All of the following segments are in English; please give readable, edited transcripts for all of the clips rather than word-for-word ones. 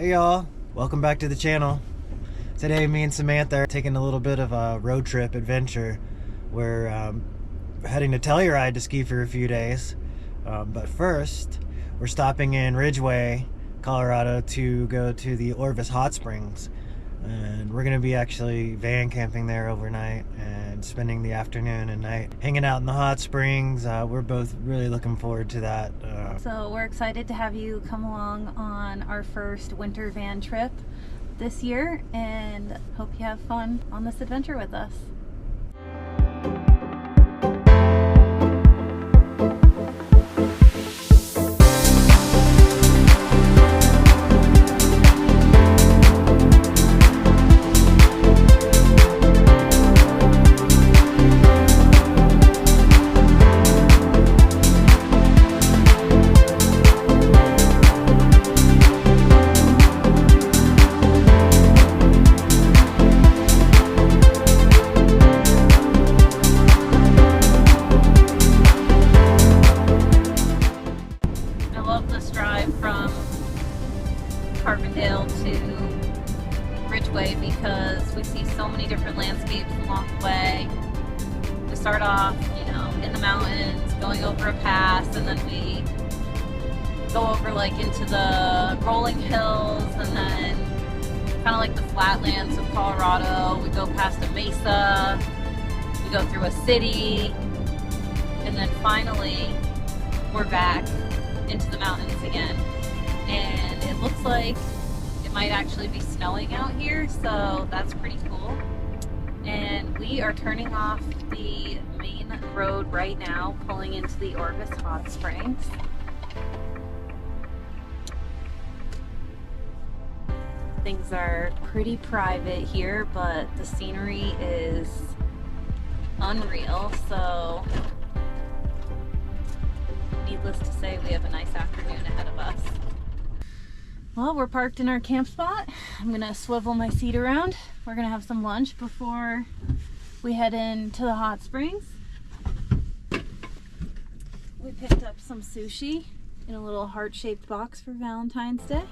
Hey y'all, welcome back to the channel. Today me and Samantha are taking a little bit of a road trip adventure. We're heading to Telluride to ski for a few days. But first, we're stopping in Ridgway, Colorado to go to the Orvis Hot Springs. And we're going to be actually van camping there overnight and spending the afternoon and night hanging out in the hot springs. We're both really looking forward to that. So we're excited to have you come along on our first winter van trip this year and hope you have fun on this adventure with us. Carbondale to Ridgway because we see so many different landscapes along the way. We start off, in the mountains, going over a pass, and then we go over like into the rolling hills, and then kind of like the flatlands of Colorado. We go past a mesa, we go through a city, and then finally we're back into the mountains again. And it looks like it might actually be snowing out here, so that's pretty cool. And we are turning off the main road right now, pulling into the Orvis Hot Springs. Things are pretty private here, but the scenery is unreal, so needless to say, we have a nice afternoon ahead of us. Well, we're parked in our camp spot. I'm gonna swivel my seat around. We're gonna have some lunch before we head into the hot springs. We picked up some sushi in a little heart-shaped box for Valentine's Day.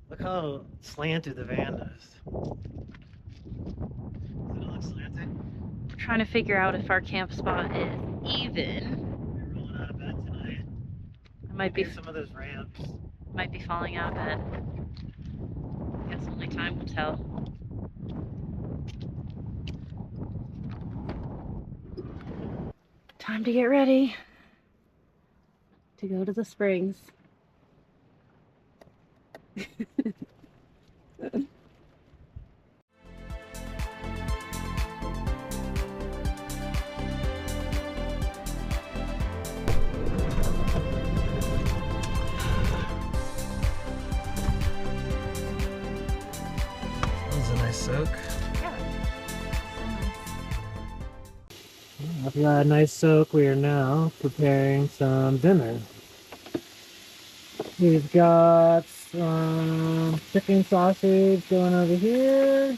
Look how slanted the van is. Does it look slanted? We're trying to figure out if our camp spot is even. We're rolling out of bed tonight. It might be some of those ramps. Might be falling out of bed. Guess only time will tell. Time to get ready to go to the springs. A nice soak. Yeah. After that nice soak, we are now preparing some dinner. We've got some chicken sausage going over here.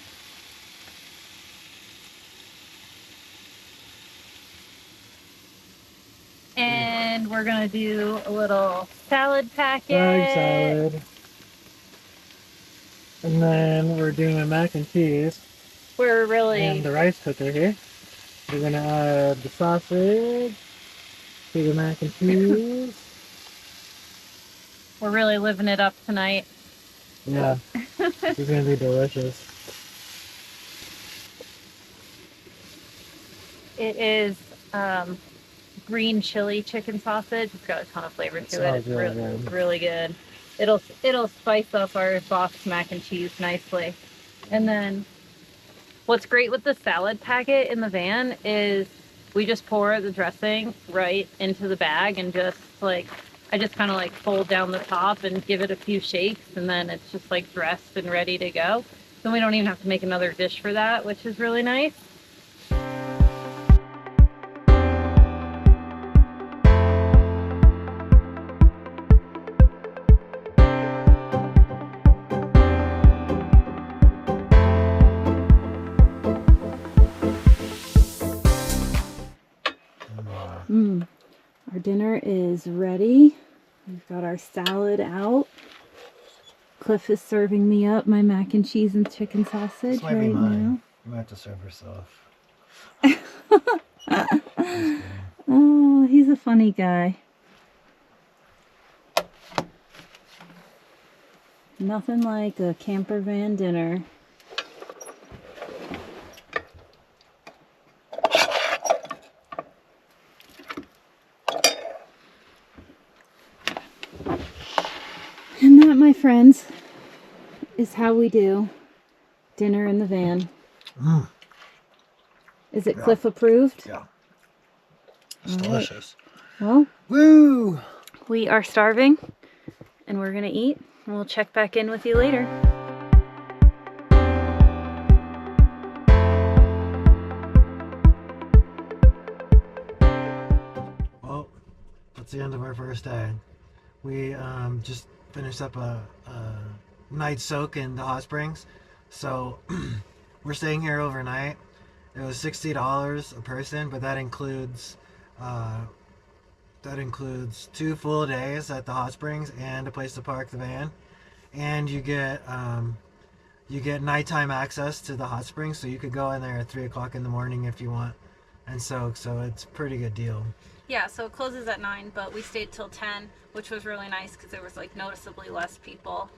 And we're gonna do a little salad packet. Egg salad. And then we're doing mac and cheese. We're really And the rice cooker here. We're gonna add the sausage to the mac and cheese. We're really living it up tonight. Yeah, this is gonna be delicious. It is green chili chicken sausage. It's got a ton of flavor to it. It's really good. it'll spice up our boxed mac and cheese nicely. And then what's great with the salad packet in the van is we just pour the dressing right into the bag and just like, I just kind of like fold down the top and give it a few shakes, and then it's just like dressed and ready to go. Then we don't even have to make another dish for that, which is really nice. Our dinner is ready. We've got our salad out. Cliff is serving me up my mac and cheese and chicken sausage right now. You might have to serve yourself. Oh, he's a funny guy. Nothing like a camper van dinner. And that, my friends, is how we do dinner in the van. Is it Cliff approved? Yeah. It's delicious. Well, woo! We are starving and we're gonna eat, and we'll check back in with you later. Well, that's the end of our first day. We just finished up a night soak in the hot springs, so we're staying here overnight. It was $60 a person, but that includes 2 full days at the hot springs and a place to park the van, and you get nighttime access to the hot springs, so you could go in there at 3 o'clock in the morning if you want and soak. So it's a pretty good deal. Yeah, so it closes at 9, but we stayed till 10, which was really nice because there was like noticeably less people.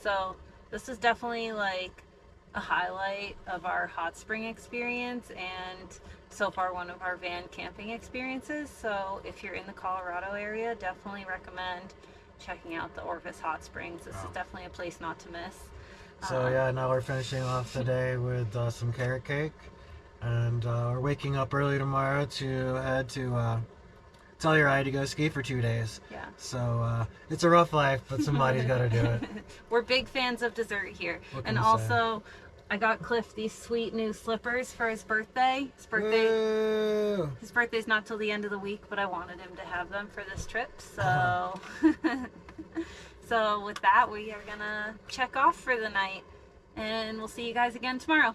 So this is definitely like a highlight of our hot spring experience, and so far one of our van camping experiences. So if you're in the Colorado area, definitely recommend checking out the Orvis Hot Springs. This is definitely a place not to miss. So yeah, now we're finishing off the day with some carrot cake, and we're waking up early tomorrow to head to Telluride to go ski for 2 days. Yeah. So it's a rough life, but somebody's got to do it. We're big fans of dessert here. And also, I got Cliff these sweet new slippers for his birthday. His birthday's not till the end of the week, but I wanted him to have them for this trip. So, so with that, we are gonna check off for the night, and we'll see you guys again tomorrow.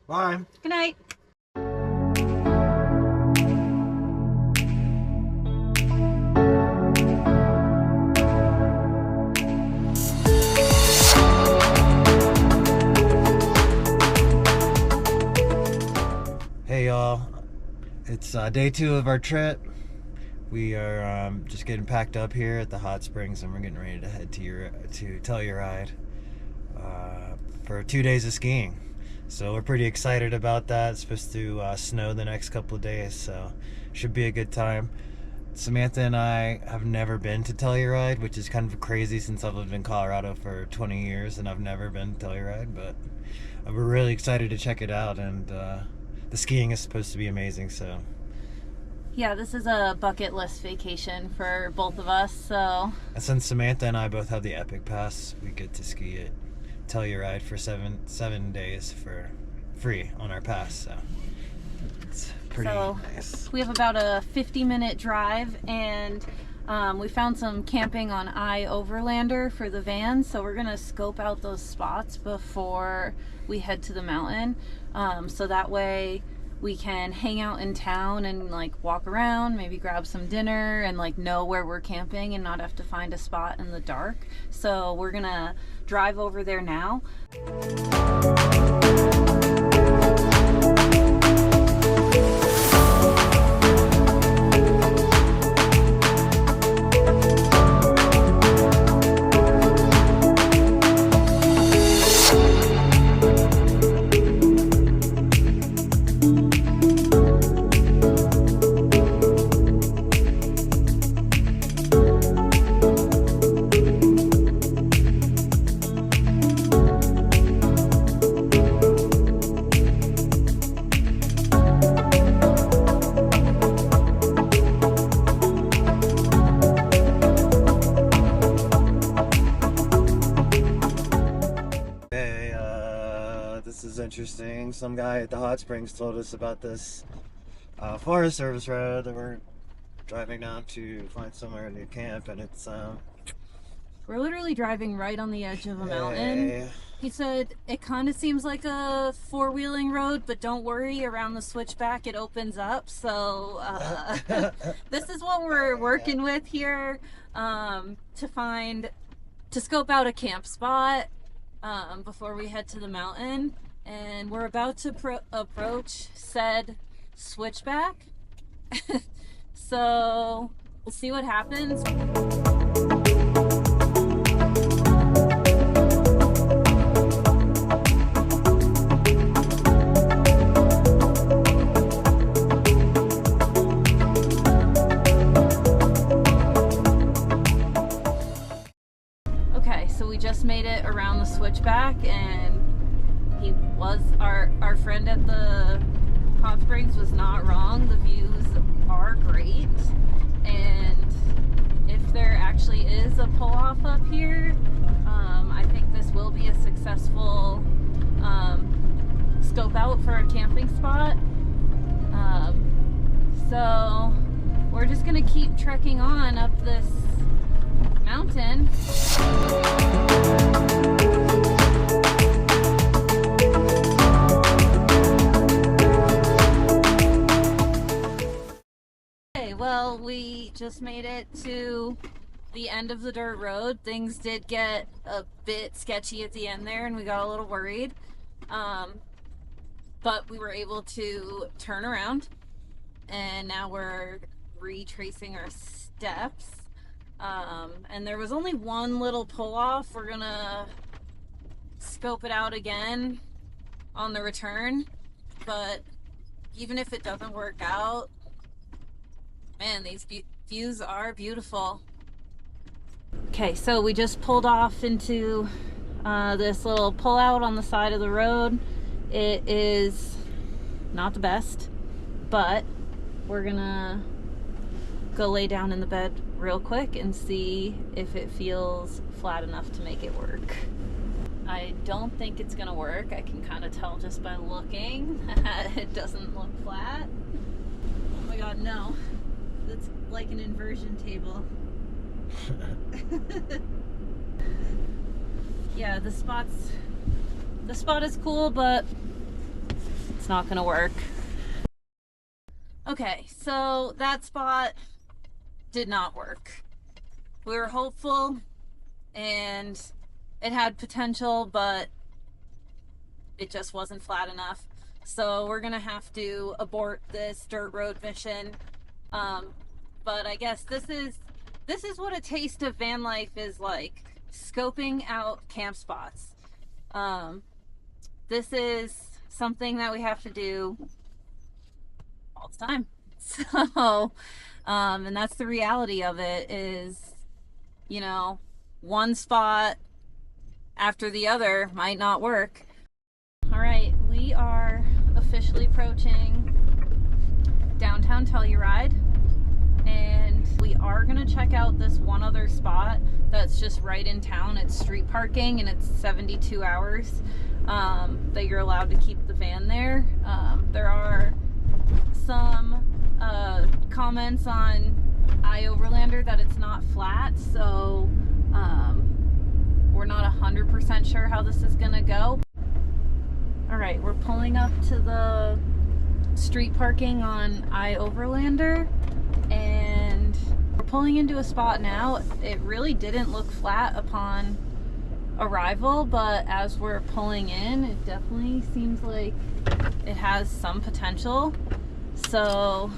Bye. Good night. Hey y'all, it's day 2 of our trip. We are just getting packed up here at the hot springs, and we're getting ready to head to Telluride for 2 days of skiing. So we're pretty excited about that. It's supposed to snow the next couple of days, so should be a good time. Samantha and I have never been to Telluride, which is kind of crazy since I've lived in Colorado for 20 years and I've never been to Telluride, but we're really excited to check it out, and the skiing is supposed to be amazing. So yeah, this is a bucket list vacation for both of us. So and since Samantha and I both have the Epic Pass, we get to ski at Telluride for seven days for free on our pass. So it's pretty nice. We have about a 50-minute drive, and we found some camping on Overlander for the van, so we're gonna scope out those spots before we head to the mountain, so that way we can hang out in town and like walk around, maybe grab some dinner, and like know where we're camping and not have to find a spot in the dark. So we're gonna drive over there now. interesting. Some guy at the hot springs told us about this Forest Service road that we're driving down to find somewhere to camp, and it's we're literally driving right on the edge of a mountain. He said it kind of seems like a four-wheeling road, but don't worry, around the switchback it opens up. So this is what we're working with here, to scope out a camp spot before we head to the mountain. And we're about to approach said switchback. So we'll see what happens. Okay, so we just made it around the switchback, and he was our friend at the hot springs was not wrong. The views are great, and if there actually is a pull-off up here, I think this will be a successful scope out for a camping spot. So we're just gonna keep trekking on up this mountain. Okay, well, we just made it to the end of the dirt road. Things did get a bit sketchy at the end there, and we got a little worried. But we were able to turn around, and now we're retracing our steps. And there was only one little pull-off. We're gonna scope it out again on the return, but even if it doesn't work out, man, these views are beautiful. Okay, so we just pulled off into this little pull-out on the side of the road. It is not the best, but we're gonna go lay down in the bed real quick and see if it feels flat enough to make it work. I don't think it's gonna work. I can kind of tell just by looking. It doesn't look flat. Oh my god, no. It's like an inversion table. Yeah, the spot is cool, but it's not gonna work. Okay, so that spot did not work. We were hopeful and it had potential, but it just wasn't flat enough. So we're gonna have to abort this dirt road mission. But I guess this is what a taste of van life is like, scoping out camp spots. This is something that we have to do all the time. So and that's the reality of it, is, you know, one spot after the other might not work. All right, we are officially approaching downtown Telluride, and we are gonna check out this one other spot that's just right in town. It's street parking, and it's 72 hours that you're allowed to keep the van there. There are some comments on iOverlander that it's not flat, so we're not 100% sure how this is gonna go. All right, we're pulling up to the street parking on iOverlander, and we're pulling into a spot now. It really didn't look flat upon arrival, but as we're pulling in, it definitely seems like it has some potential. So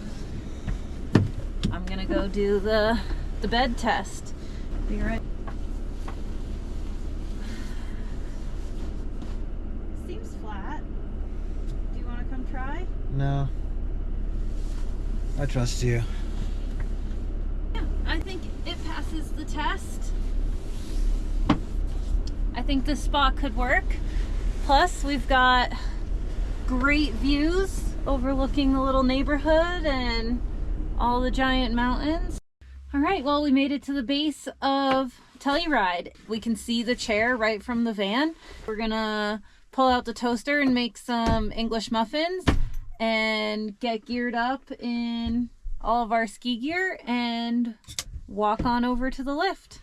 I'm gonna go do the bed test. Be right. Seems flat. Do you want to come try? No. I trust you. Yeah, I think it passes the test. I think this spot could work. Plus, we've got great views overlooking the little neighborhood and all the giant mountains. All right, well, we made it to the base of Telluride. We can see the chair right from the van. We're gonna pull out the toaster and make some English muffins and get geared up in all of our ski gear and walk on over to the lift.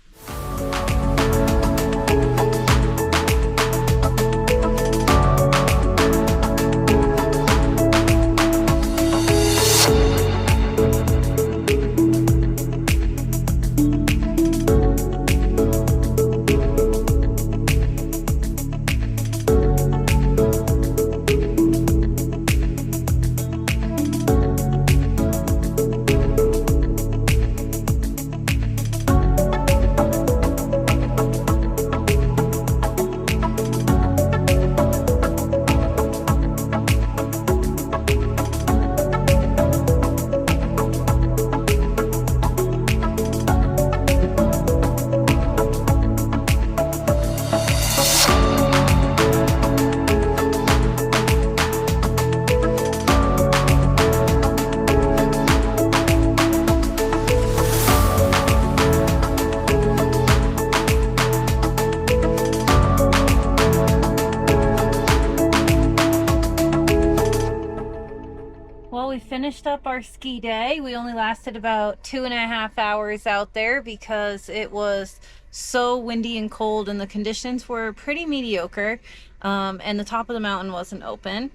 Well, we finished up our ski day. We only lasted about 2.5 hours out there because it was so windy and cold and the conditions were pretty mediocre, and the top of the mountain wasn't open.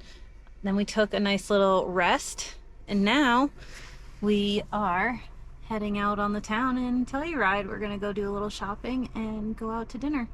Then we took a nice little rest, and now we are heading out on the town in Telluride. We're gonna go do a little shopping and go out to dinner.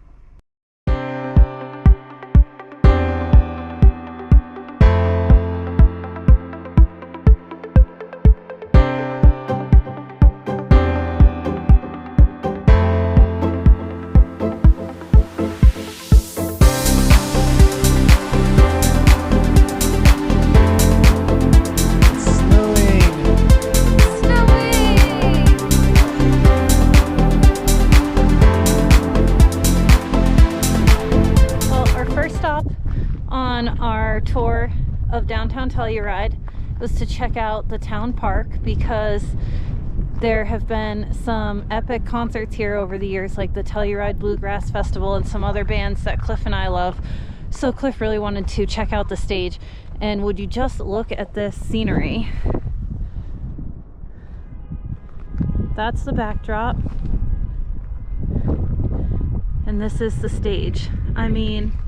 On our tour of downtown Telluride was to check out the town park because there have been some epic concerts here over the years, like the Telluride Bluegrass Festival and some other bands that Cliff and I love. So Cliff really wanted to check out the stage, and would you just look at this scenery. That's the backdrop, and this is the stage. I mean,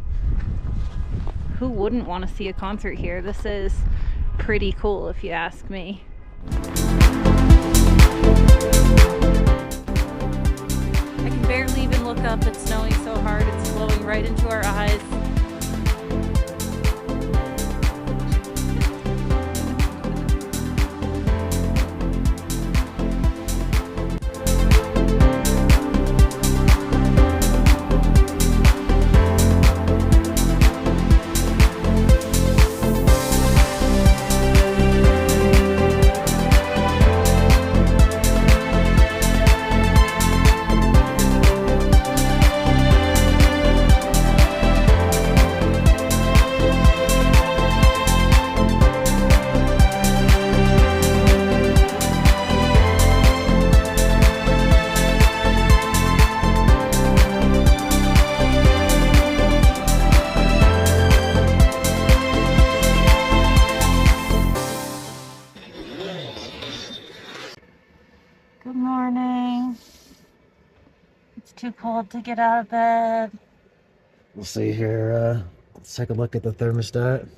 who wouldn't want to see a concert here? This is pretty cool if you ask me. I can barely even look up. It's snowing so hard, it's blowing right into our eyes. Good morning. It's too cold to get out of bed. We'll see here. Let's take a look at the thermostat.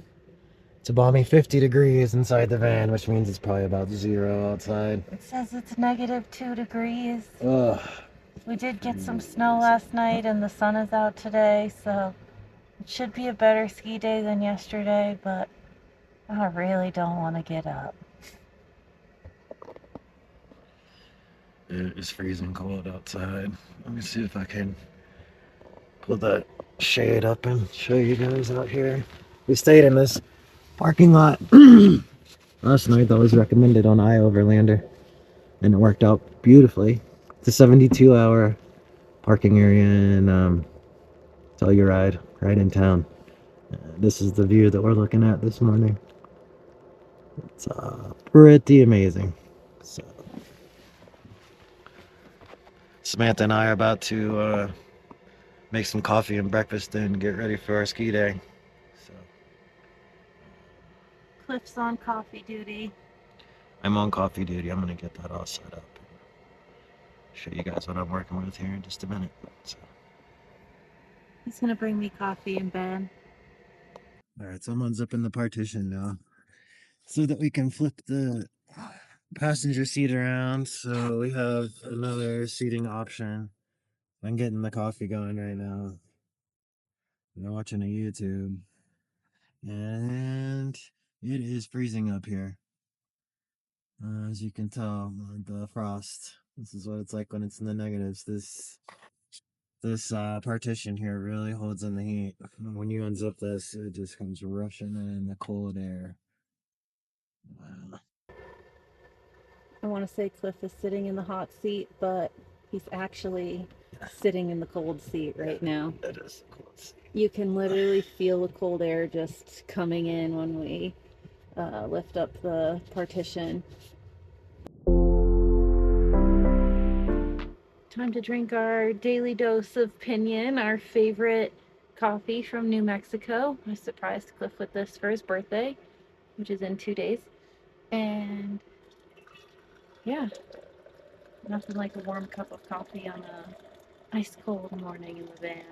It's a balmy 50 degrees inside the van, which means it's probably about 0 outside. It says it's -2 degrees. Ugh. We did get some snow last night and the sun is out today, so it should be a better ski day than yesterday, but I really don't want to get up. It is freezing cold outside. Let me see if I can pull that shade up and show you guys out here. We stayed in this parking lot last night that was recommended on iOverlander, and it worked out beautifully. It's a 72-hour parking area in Telluride, right in town. This is the view that we're looking at this morning. It's pretty amazing. So Samantha and I are about to make some coffee and breakfast and get ready for our ski day. Cliff's on coffee duty. I'm on coffee duty. I'm gonna get that all set up. Show you guys what I'm working with here in just a minute. So. He's gonna bring me coffee in bed. Alright, so I'm unzipping the partition now so that we can flip the passenger seat around so we have another seating option. I'm getting the coffee going right now. I'm watching a YouTube. And it is freezing up here. As you can tell, the frost. This is what it's like when it's in the negatives. This partition here really holds in the heat. When you unzip this, it just comes rushing in the cold air. Wow. I want to say Cliff is sitting in the hot seat, but he's actually sitting in the cold seat right now. It is the cold seat. You can literally feel the cold air just coming in when we lift up the partition. Time to drink our daily dose of Pinion, our favorite coffee from New Mexico. I surprised Cliff with this for his birthday, which is in 2 days. And yeah, nothing like a warm cup of coffee on a ice cold morning in the van.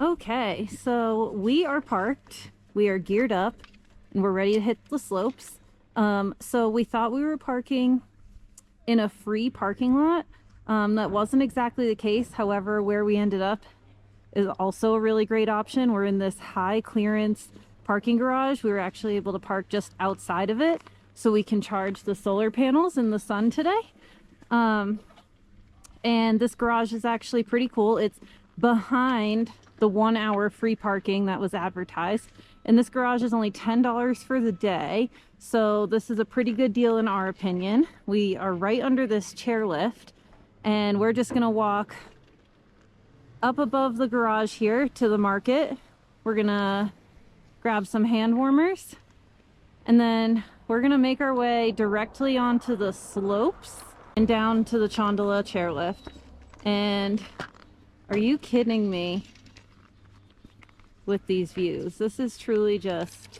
Okay, so we are parked, we are geared up, and we're ready to hit the slopes. So we thought we were parking in a free parking lot. That wasn't exactly the case. However, where we ended up is also a really great option. We're in this high clearance parking garage. We were actually able to park just outside of it so we can charge the solar panels in the sun today. And this garage is actually pretty cool. It's behind the 1 hour free parking that was advertised. And this garage is only $10 for the day. So this is a pretty good deal in our opinion. We are right under this chairlift and we're just gonna walk up above the garage here to the market. We're gonna grab some hand warmers and then we're gonna make our way directly onto the slopes and down to the Chandala chairlift. And are you kidding me with these views? This is truly just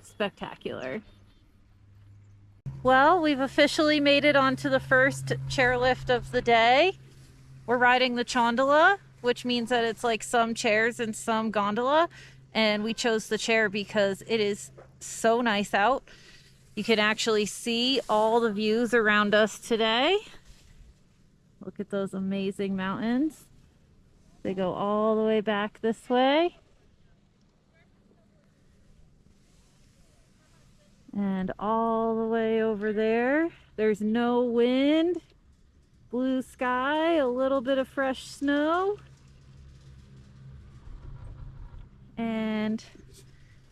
spectacular. Well, we've officially made it onto the first chairlift of the day. We're riding the Chandala, which means that it's like some chairs and some gondola. And we chose the chair because it is so nice out. You can actually see all the views around us today. Look at those amazing mountains. They go all the way back this way. And all the way over there. There's no wind, blue sky, a little bit of fresh snow. And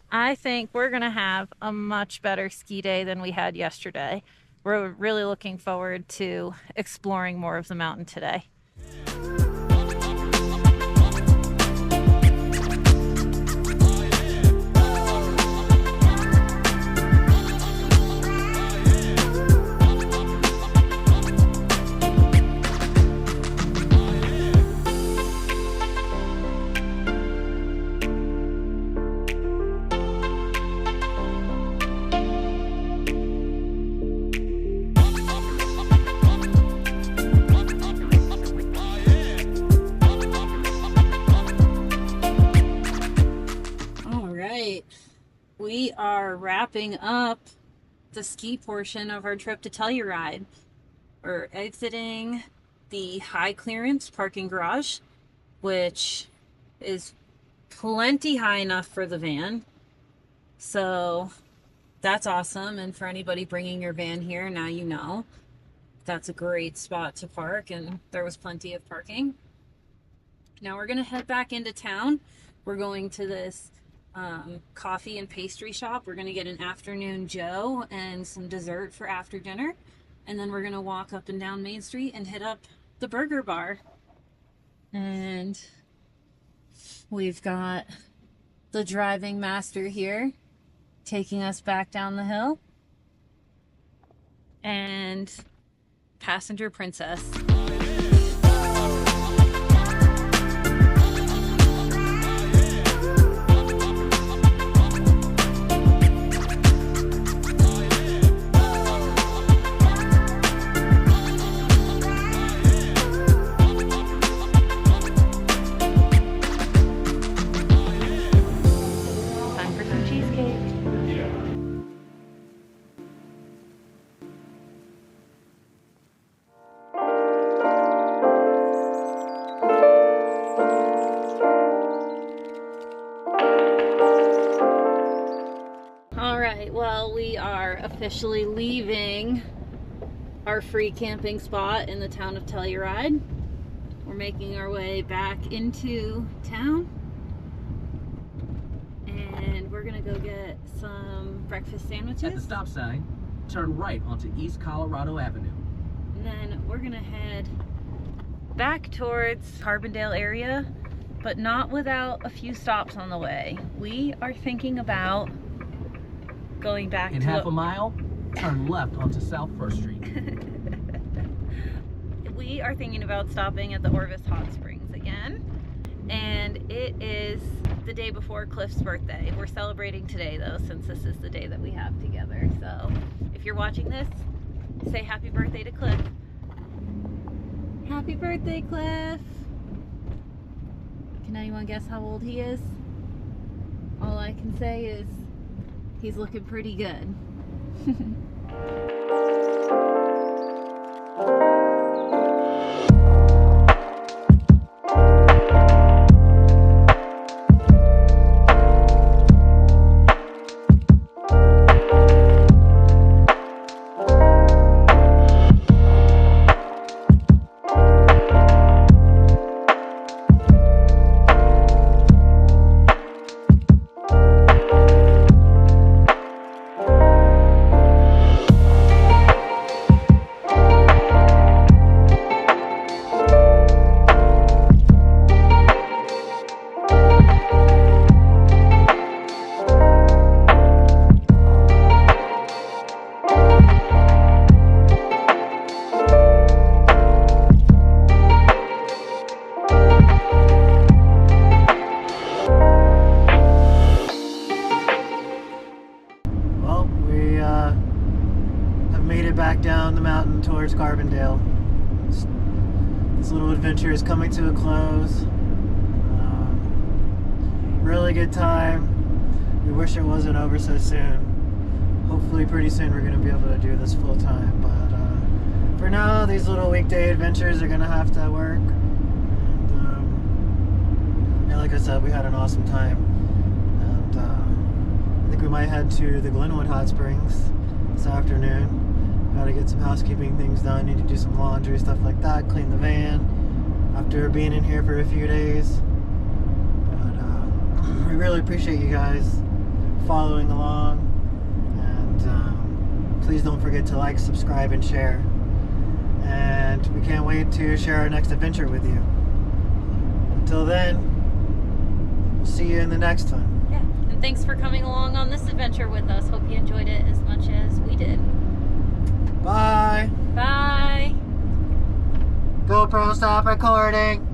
I think we're gonna have a much better ski day than we had yesterday. We're really looking forward to exploring more of the mountain today. We are wrapping up the ski portion of our trip to Telluride. We're exiting the high clearance parking garage, which is plenty high enough for the van. So that's awesome. And for anybody bringing your van here, now you know that's a great spot to park, and there was plenty of parking. Now we're gonna head back into town. We're going to this coffee and pastry shop. We're gonna get an afternoon Joe and some dessert for after dinner, and then we're gonna walk up and down Main Street and hit up the burger bar. And we've got the driving master here taking us back down the hill, and passenger princess. Well, we are officially leaving our free camping spot in the town of Telluride. We're making our way back into town, and we're gonna go get some breakfast sandwiches. At the stop sign, turn right onto East Colorado Avenue. And then we're gonna head back towards Carbondale area, but not without a few stops on the way. We are thinking about going back in half a mile, turn left onto South First Street. We are thinking about stopping at the Orvis Hot Springs again, and it is the day before Cliff's birthday. We're celebrating today though, since this is the day that we have together. So if you're watching this, say happy birthday to Cliff. Happy birthday, Cliff. Can anyone guess how old he is? All I can say is he's looking pretty good. Back down the mountain towards Carbondale. This little adventure is coming to a close. Really good time. We wish it wasn't over so soon. Hopefully pretty soon we're going to be able to do this full time, but for now these little weekday adventures are going to have to work. And yeah, like I said, we had an awesome time, and I think we might head to the Glenwood Hot Springs this afternoon. Gotta get some housekeeping things done, need to do some laundry, stuff like that, clean the van after being in here for a few days. But we really appreciate you guys following along, and please don't forget to like, subscribe, and share. And we can't wait to share our next adventure with you. Until then, we'll see you in the next one. Yeah, and thanks for coming along on this adventure with us. Hope you enjoyed it as much as we did. Bye. Bye. GoPro, stop recording.